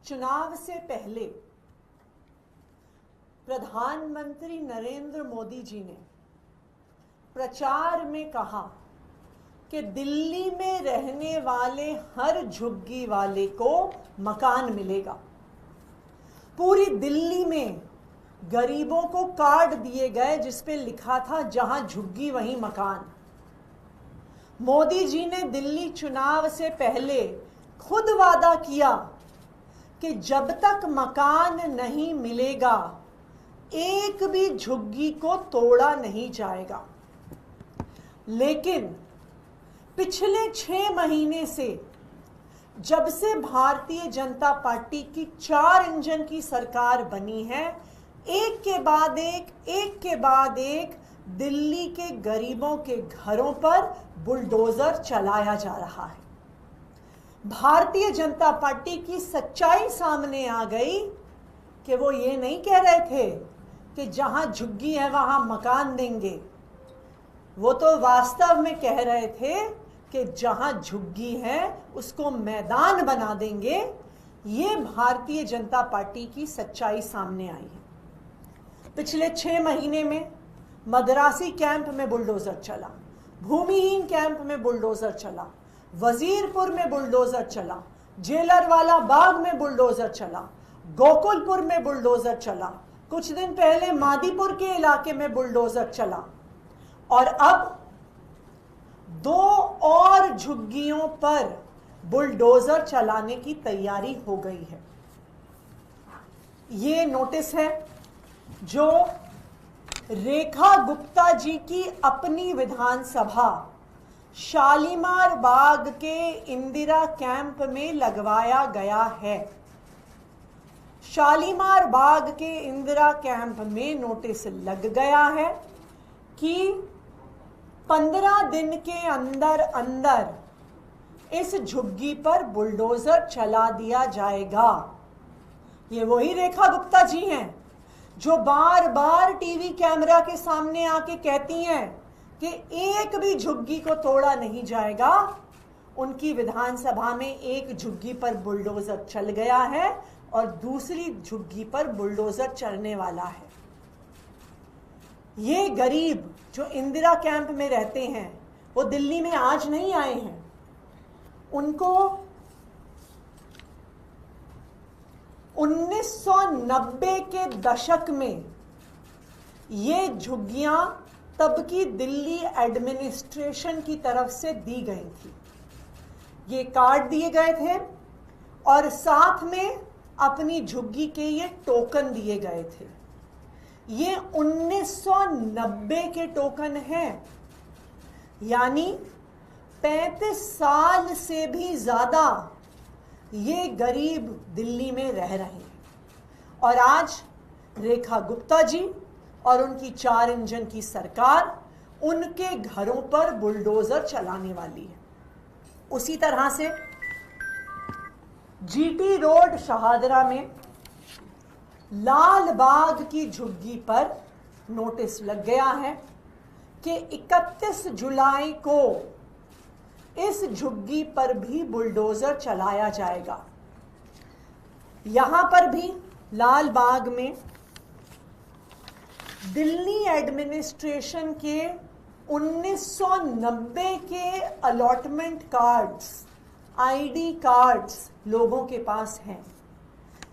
चुनाव से पहले प्रधानमंत्री नरेंद्र मोदी जी ने प्रचार में कहा कि दिल्ली में रहने वाले हर झुग्गी वाले को मकान मिलेगा। पूरी दिल्ली में गरीबों को कार्ड दिए गए जिस पे लिखा था जहां झुग्गी वहीं मकान। मोदी जी ने दिल्ली चुनाव से पहले खुद वादा किया कि जब तक मकान नहीं मिलेगा एक भी झुग्गी को तोड़ा नहीं जाएगा। लेकिन पिछले 6 महीने से जब से भारतीय जनता पार्टी की 4 इंजन की सरकार बनी है, एक के बाद एक दिल्ली के गरीबों के घरों पर बुलडोजर चलाया जा रहा है। भारतीय जनता पार्टी की सच्चाई सामने आ गई कि वो ये नहीं कह रहे थे कि जहां झुग्गी है वहां मकान देंगे। वो तो वास्तव में कह रहे थे कि जहां झुग्गी है उसको मैदान बना देंगे। ये भारतीय जनता पार्टी की सच्चाई सामने आई है। पिछले 6 महीने में मद्रासी कैंप में बुलडोजर चला, भूमिहीन कैंप में बुलडोजर चला, वजीरपुर में बुलडोजर चला, जेलरवाला बाग में बुलडोजर चला, गोकुलपुर में बुलडोजर चला, कुछ दिन पहले मादीपुर के इलाके में बुलडोजर चला और अब 2 और झुग्गियों पर बुलडोजर चलाने की तैयारी हो गई है। ये नोटिस है जो रेखा गुप्ता जी की अपनी विधानसभा शालीमार बाग के इंदिरा कैंप में लगवाया गया है। शालीमार बाग के इंदिरा कैंप में नोटिस लग गया है कि 15 दिन के अंदर अंदर इस झुग्गी पर बुलडोजर चला दिया जाएगा। ये वही रेखा गुप्ता जी हैं जो बार बार टीवी कैमरा के सामने आके कहती हैं कि एक भी झुग्गी को तोड़ा नहीं जाएगा। उनकी विधानसभा में एक झुग्गी पर बुलडोजर चल गया है और दूसरी झुग्गी पर बुलडोजर चलने वाला है। ये गरीब जो इंदिरा कैंप में रहते हैं वो दिल्ली में आज नहीं आए हैं। उनको 1990 के दशक में ये झुग्गियां तब की दिल्ली एडमिनिस्ट्रेशन की तरफ से दी गई थी। ये कार्ड दिए गए थे और साथ में अपनी झुग्गी के ये टोकन दिए गए थे। ये 1990 के टोकन हैं, यानी 35 साल से भी ज्यादा ये गरीब दिल्ली में रह रहे हैं। और आज रेखा गुप्ता जी और उनकी 4 इंजन की सरकार उनके घरों पर बुलडोजर चलाने वाली है। उसी तरह से जीटी रोड शहादरा में लाल बाग की झुग्गी पर नोटिस लग गया है कि 31 जुलाई को इस झुग्गी पर भी बुलडोजर चलाया जाएगा। यहां पर भी लाल बाग में दिल्ली एडमिनिस्ट्रेशन के 1990 के अलॉटमेंट कार्ड्स, आईडी कार्ड्स लोगों के पास हैं।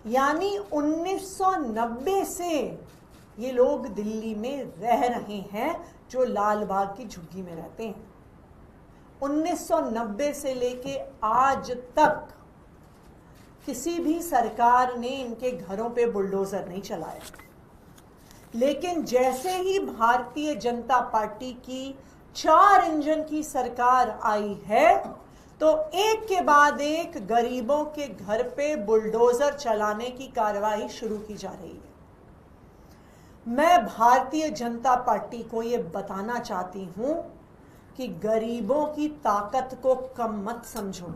यानी 1990 से ये लोग दिल्ली में रह रहे हैं जो लाल बाग की झुग्गी में रहते हैं। 1990 से लेके आज तक किसी भी सरकार ने इनके घरों पे बुलडोजर नहीं चलाया। लेकिन जैसे ही भारतीय जनता पार्टी की 4 इंजन की सरकार आई है तो एक के बाद एक गरीबों के घर पे बुलडोजर चलाने की कार्रवाई शुरू की जा रही है। मैं भारतीय जनता पार्टी को ये बताना चाहती हूं कि गरीबों की ताकत को कम मत समझो।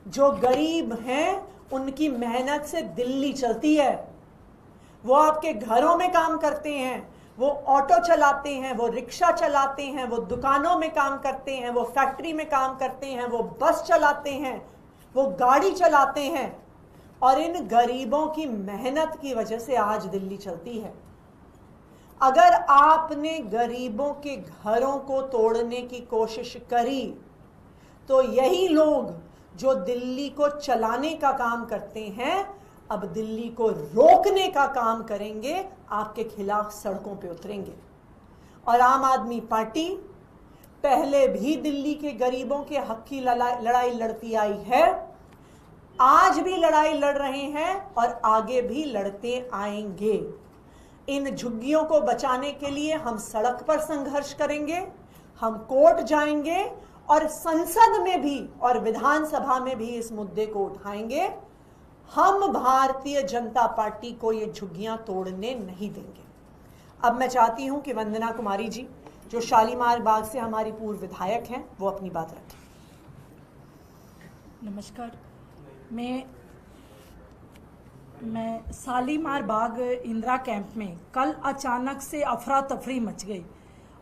जो गरीब हैं उनकी मेहनत से दिल्ली चलती है। वो आपके घरों में काम करते हैं, वो ऑटो चलाते हैं, वो रिक्शा चलाते हैं, वो दुकानों में काम करते हैं, वो फैक्ट्री में काम करते हैं, वो बस चलाते हैं, वो गाड़ी चलाते हैं। और इन गरीबों की मेहनत की वजह से आज दिल्ली चलती है। अगर आपने गरीबों के घरों को तोड़ने की कोशिश करी तो यही लोग जो दिल्ली को चलाने का काम करते हैं अब दिल्ली को रोकने का काम करेंगे, आपके खिलाफ सड़कों पे उतरेंगे। और आम आदमी पार्टी पहले भी दिल्ली के गरीबों के हक की लड़ाई लड़ती आई है, आज भी लड़ाई लड़ रहे हैं और आगे भी लड़ते आएंगे। इन झुग्गियों को बचाने के लिए हम सड़क पर संघर्ष करेंगे, हम कोर्ट जाएंगे और संसद में भी और विधानसभा में भी इस मुद्दे को उठाएंगे। हम भारतीय जनता पार्टी को ये झुग्गियां तोड़ने नहीं देंगे। अब मैं चाहती हूं कि वंदना कुमारी जी जो शालीमार बाग से हमारी पूर्व विधायक हैं वो अपनी बात रखें। नमस्कार। मैं शालीमार बाग इंदिरा कैंप में कल अचानक से अफरा तफरी मच गई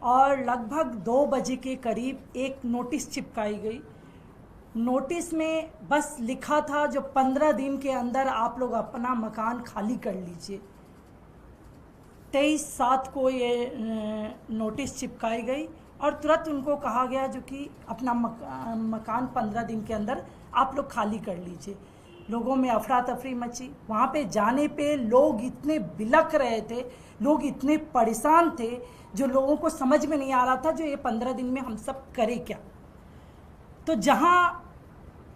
और लगभग 2 बजे के करीब एक नोटिस चिपकाई गई। नोटिस में बस लिखा था जो 15 दिन के अंदर आप लोग अपना मकान खाली कर लीजिए। 23/7 को ये नोटिस चिपकाई गई और तुरंत उनको कहा गया जो कि अपना मकान 15 दिन के अंदर आप लोग खाली कर लीजिए। लोगों में अफरा तफरी मची। वहाँ पे जाने पे लोग इतने बिलख रहे थे, लोग इतने परेशान थे, जो लोगों को समझ में नहीं आ रहा था जो ये 15 दिन में हम सब करें क्या। तो जहाँ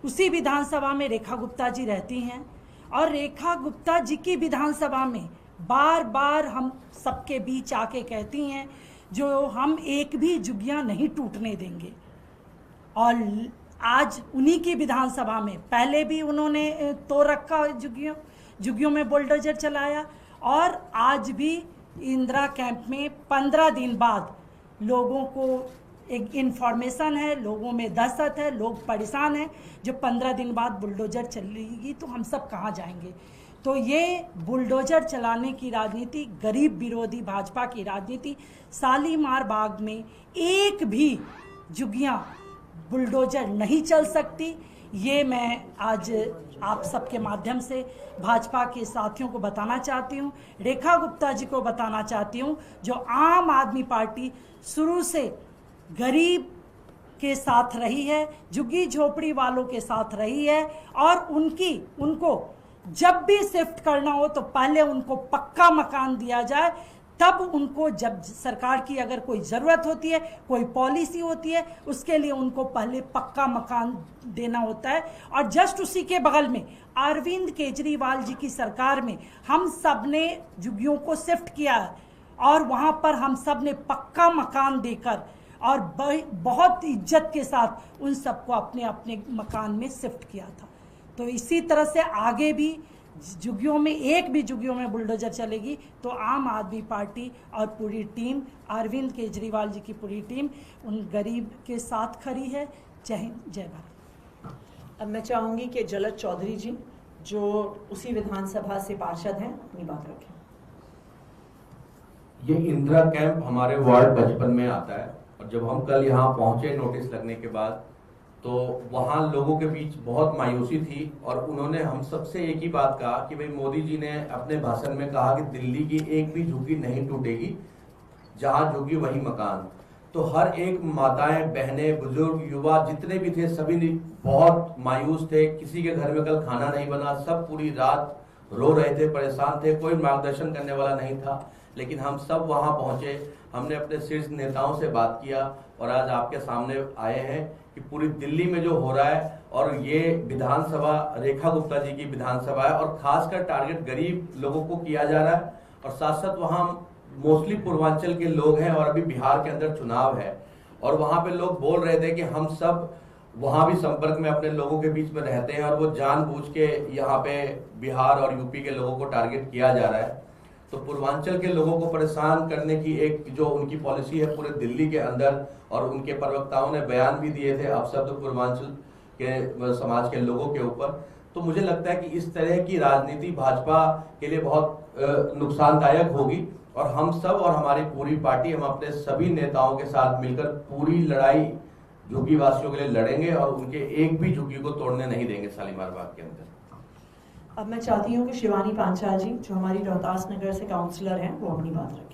उसी विधानसभा में रेखा गुप्ता जी रहती हैं और रेखा गुप्ता जी की विधानसभा में बार बार हम सबके बीच आके कहती हैं जो हम एक भी झुग्गियाँ नहीं टूटने देंगे। और आज उन्हीं की विधानसभा में पहले भी उन्होंने तोड़ रखा झुग्गियों में बुलडोजर चलाया और आज भी इंदिरा कैंप में 15 दिन बाद लोगों को एक इन्फॉर्मेशन है, लोगों में दहशत है, लोग परेशान हैं जो 15 दिन बाद बुलडोजर चलेगी तो हम सब कहाँ जाएंगे। तो ये बुलडोजर चलाने की राजनीति, गरीब विरोधी भाजपा की राजनीति, शालीमार बाग में एक भी झुग्गियाँ बुलडोजर नहीं चल सकती। ये मैं आज आप सबके माध्यम से भाजपा के साथियों को बताना चाहती हूँ, रेखा गुप्ता जी को बताना चाहती हूँ जो आम आदमी पार्टी शुरू से गरीब के साथ रही है, झुग्गी झोपड़ी वालों के साथ रही है और उनको जब भी शिफ्ट करना हो तो पहले उनको पक्का मकान दिया जाए, तब उनको जब सरकार की अगर कोई ज़रूरत होती है, कोई पॉलिसी होती है, उसके लिए उनको पहले पक्का मकान देना होता है। और जस्ट उसी के बगल में अरविंद केजरीवाल जी की सरकार में हम सब ने झुग्गियों को शिफ्ट किया है और वहाँ पर हम सब ने पक्का मकान देकर और बहुत इज्जत के साथ उन सबको अपने अपने मकान में शिफ्ट किया था। तो इसी तरह से आगे भी झुग्गियों में एक भी झुग्गियों में बुलडोजर चलेगी तो आम आदमी पार्टी और पूरी टीम, अरविंद केजरीवाल जी की पूरी टीम उन गरीब के साथ खड़ी है। जय हिंद, जय भारत। अब मैं चाहूँगी कि जलद चौधरी जी जो उसी विधानसभा से पार्षद हैं अपनी बात रखें। ये इंदिरा कैंप हमारे वार्ड 55 में आता है और जब हम कल यहाँ पहुंचे नोटिस लगने के बाद तो वहाँ लोगों के बीच बहुत मायूसी थी और उन्होंने हम सबसे एक ही बात कहा कि भाई मोदी जी ने अपने भाषण में कहा कि दिल्ली की एक भी झुग्गी नहीं टूटेगी, जहाँ झुग्गी वही मकान। तो हर एक माताएं, बहनें, बुजुर्ग, युवा जितने भी थे सभी बहुत मायूस थे। किसी के घर में कल खाना नहीं बना, सब पूरी रात रो रहे थे, परेशान थे, कोई मार्गदर्शन करने वाला नहीं था। लेकिन हम सब वहाँ पहुँचे, हमने अपने शीर्ष नेताओं से बात किया और आज आपके सामने आए हैं कि पूरी दिल्ली में जो हो रहा है और ये विधानसभा रेखा गुप्ता जी की विधानसभा है और खासकर टारगेट गरीब लोगों को किया जा रहा है और साथ साथ वहाँ मोस्टली पूर्वांचल के लोग हैं और अभी बिहार के अंदर चुनाव है और वहाँ पे लोग बोल रहे थे कि हम सब वहाँ भी संपर्क में अपने लोगों के बीच में रहते हैं और वो जानबूझ के यहाँ पे बिहार और यूपी के लोगों को टारगेट किया जा रहा है। तो पूर्वांचल के लोगों को परेशान करने की एक जो उनकी पॉलिसी है पूरे दिल्ली के अंदर और उनके प्रवक्ताओं ने बयान भी दिए थे अपशब्द पूर्वांचल के समाज के लोगों के ऊपर। तो मुझे लगता है कि इस तरह की राजनीति भाजपा के लिए बहुत नुकसानदायक होगी और हम सब और हमारी पूरी पार्टी, हम अपने सभी नेताओं के साथ मिलकर पूरी लड़ाई झुग्गी वासियों के लिए लड़ेंगे और उनके एक भी झुग्गी को तोड़ने नहीं देंगे शालीमार बाग के अंदर। अब मैं चाहती हूँ कि शिवानी पांचाल जी, जो हमारी रोहतास नगर से काउंसलर हैं, वो अपनी बात रखें।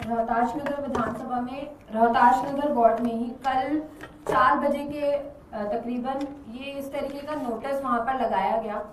रोहतास नगर विधानसभा में रोहतास नगर वार्ड में ही कल 4 बजे के तकरीबन ये इस तरीके का नोटिस वहां पर लगाया गया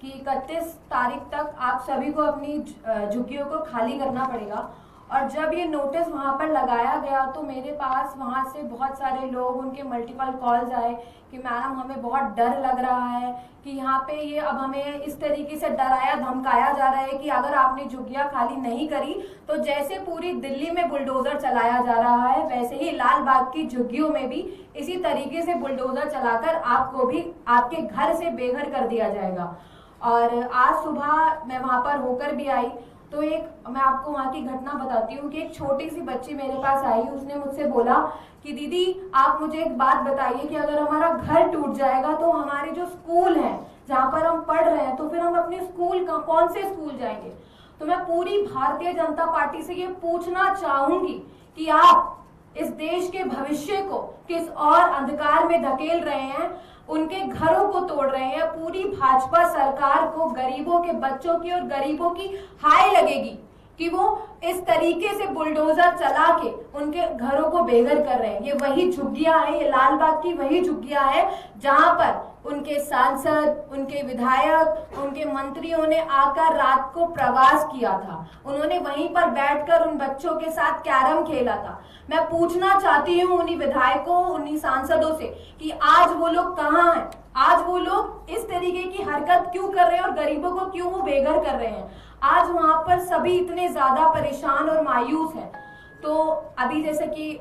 कि 31 तारीख तक आप सभी को अपनी झुग्गियों को खाली करना पड़ेगा। और जब ये नोटिस वहां पर लगाया गया तो मेरे पास वहां से बहुत सारे लोग, उनके मल्टीपल कॉल्स आए कि मैडम हमें बहुत डर लग रहा है कि यहाँ पे ये अब हमें इस तरीके से डराया धमकाया जा रहा है कि अगर आपने झुग्गियां खाली नहीं करी तो जैसे पूरी दिल्ली में बुलडोजर चलाया जा रहा है वैसे ही लाल बाग की झुग्गियों में भी इसी तरीके से बुलडोजर चलाकर आपको भी आपके घर से बेघर कर दिया जाएगा। और आज सुबह मैं वहां पर होकर भी आई तो मैं आपको वहां की घटना बताती हूँ कि एक छोटी सी बच्ची मेरे पास आई, उसने मुझसे बोला कि दीदी आप मुझे एक बात बताइए कि अगर हमारा घर टूट जाएगा तो हमारे जो स्कूल है जहाँ पर हम पढ़ रहे हैं तो फिर हम अपने स्कूल कौन से स्कूल जाएंगे। तो मैं पूरी भारतीय जनता पार्टी से ये पूछना चाहूंगी कि आप इस देश के भविष्य को किस और अंधकार में धकेल रहे हैं, उनके घरों को तोड़ रहे हैं। पूरी भाजपा सरकार को गरीबों के बच्चों की और गरीबों की हाय लगेगी कि वो इस तरीके से बुलडोजर चला के उनके घरों को बेघर कर रहे हैं। ये वही झुग्गियां हैं, ये लाल बाग की वही झुग्गियां हैं जहां पर उनके सांसद, उनके विधायक, उनके मंत्रियों ने आकर रात को प्रवास किया था। उन्होंने वहीं पर बैठकर उन बच्चों के साथ कैरम खेला था। मैं पूछना चाहती हूँ उन्हीं विधायकों, उन्हीं सांसदों से कि आज वो लोग कहाँ हैं, आज वो लोग इस तरीके की हरकत क्यों कर रहे हैं और गरीबों को क्यों वो बेघर कर रहे हैं। आज वहां पर सभी इतने ज्यादा परेशान और मायूस हैं। तो अभी जैसे कि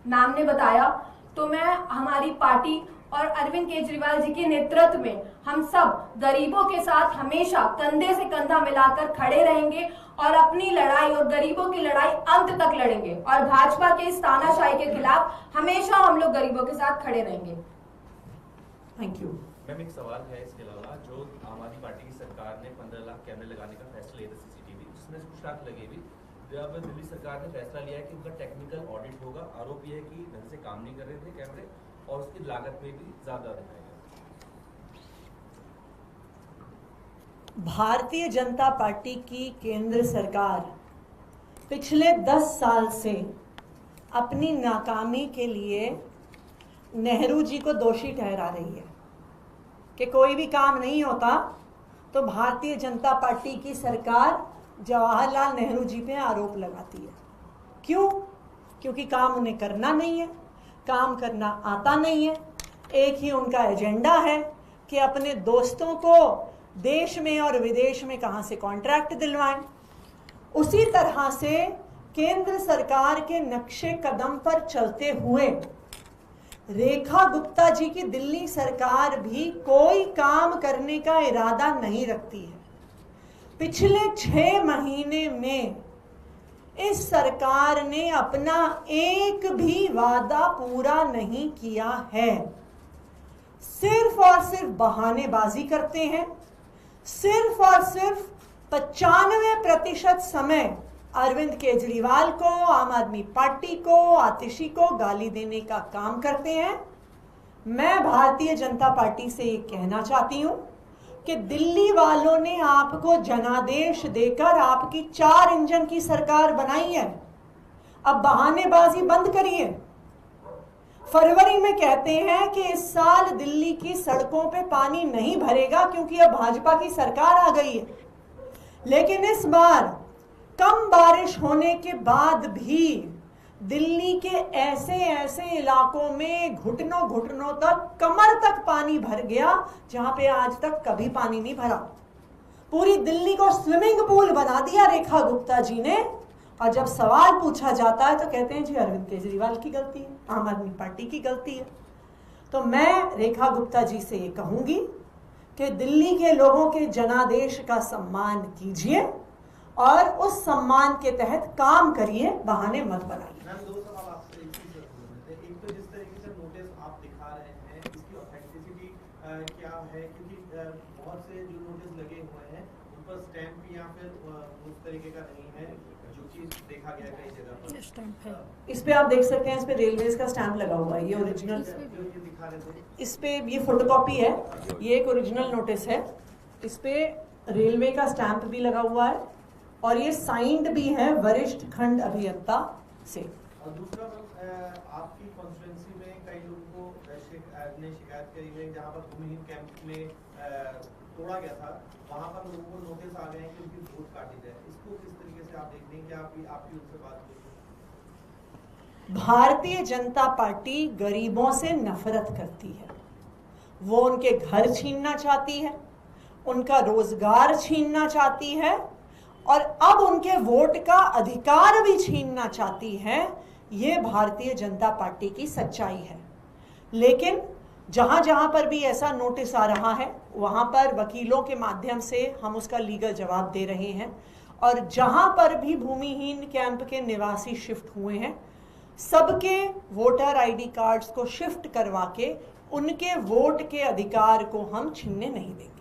मैम ने बताया तो मैं हमारी पार्टी और अरविंद केजरीवाल जी के नेतृत्व में हम सब गरीबों के साथ हमेशा कंधे से कंधा मिलाकर खड़े रहेंगे और अपनी लड़ाई और गरीबों की लड़ाई अंत तक लड़ेंगे और भाजपा के इस तानाशाही के खिलाफ हमेशा हम लोग गरीबों के साथ खड़े रहेंगे। Thank you. मैम एक सवाल है इसके अलावा, जो आम आदमी पार्टी की सरकार ने 15 लाख कैमरे लगाने का फैसला लिया था सीसीटीवी, जिसमें कुछ लाख लगे भी, जब दिल्ली सरकार ने फैसला लिया है कि उनका टेक्निकल ऑडिट होगा, आरोप यह है कि ढंग से काम नहीं कर रहे थे कैमरे और उसकी लागत में भी ज्यादा दिखाएगा। भारतीय जनता पार्टी की केंद्र सरकार पिछले 10 साल से अपनी नाकामी के लिए नेहरू जी को दोषी ठहरा रही है कि कोई भी काम नहीं होता तो भारतीय जनता पार्टी की सरकार जवाहरलाल नेहरू जी पे आरोप लगाती है। क्यों? क्योंकि काम उन्हें करना नहीं है, काम करना आता नहीं है। एक ही उनका एजेंडा है कि अपने दोस्तों को देश में और विदेश में कहां से कॉन्ट्रैक्ट दिलवाएं। उसी तरह से केंद्र सरकार के नक्शे कदम पर चलते हुए रेखा गुप्ता जी की दिल्ली सरकार भी कोई काम करने का इरादा नहीं रखती है। पिछले 6 महीने में इस सरकार ने अपना एक भी वादा पूरा नहीं किया है। सिर्फ और सिर्फ बहानेबाजी करते हैं। सिर्फ और सिर्फ 95% समय अरविंद केजरीवाल को, आम आदमी पार्टी को, आतिशी को गाली देने का काम करते हैं। मैं भारतीय जनता पार्टी से ये कहना चाहती हूं कि दिल्ली वालों ने आपको जनादेश देकर आपकी 4 इंजन की सरकार बनाई है। अब बहानेबाजी बंद करिए। फरवरी में कहते हैं कि इस साल दिल्ली की सड़कों पे पानी नहीं भरेगा क्योंकि अब भाजपा की सरकार आ गई है, लेकिन इस बार कम बारिश होने के बाद भी दिल्ली के ऐसे ऐसे इलाकों में घुटनों घुटनों तक, कमर तक पानी भर गया जहां पे आज तक कभी पानी नहीं भरा। पूरी दिल्ली को स्विमिंग पूल बना दिया रेखा गुप्ता जी ने। और जब सवाल पूछा जाता है तो कहते हैं जी अरविंद केजरीवाल की गलती है, आम आदमी पार्टी की गलती है। तो मैं रेखा गुप्ता जी से ये कहूंगी कि दिल्ली के लोगों के जनादेश का सम्मान कीजिए और उस सम्मान के तहत काम करिए, बहाने मत बनाइए। मैम 2 सवाल आपसे एक तो जिस तरीके से नोटिस आप दिखा रहे हैं इसकी ऑथेंटिसिटी क्या है, क्योंकि बहुत से जो नोटिस लगे हुए हैं उन पर स्टैंप या फिर उस तरीके का नहीं है जो चीज देखा गया कई जगह पर। स्टैंप है। इस पे आप देख सकते हैं, इस पे रेलवेज का स्टैंप लगा हुआ है, ये ओरिजिनल। जो ये दिखा रहे थे इस पे ये फोटोकॉपी है, ये एक ओरिजिनल नोटिस है। इस पे रेलवे का स्टैंप भी लगा हुआ है और ये साइंड भी है वरिष्ठ खंड अभियंता से। और दूसरा आपकी कॉन्स्टिट्यूंसी में कई लोगों को ने शिकायत करी है जहाँ पर भूमिहीन कैंप में तोड़ा गया था, वहाँ पर लोगों को नोटिस आ गए हैं कि उनकी वोट काटी जाए। इसको किस तरीके से आप देखते हैं कि आपकी उनसे बात हुई? भारतीय जनता पार्टी गरीबों से नफरत करती है। वो उनके घर छीनना चाहती है, उनका रोजगार छीनना चाहती है और अब उनके वोट का अधिकार भी छीनना चाहती है। ये भारतीय जनता पार्टी की सच्चाई है। लेकिन जहां जहां पर भी ऐसा नोटिस आ रहा है, वहां पर वकीलों के माध्यम से हम उसका लीगल जवाब दे रहे हैं। और जहां पर भी भूमिहीन कैंप के निवासी शिफ्ट हुए हैं, सबके वोटर आईडी कार्ड्स को शिफ्ट करवा के उनके वोट के अधिकार को हम छीनने नहीं देंगे।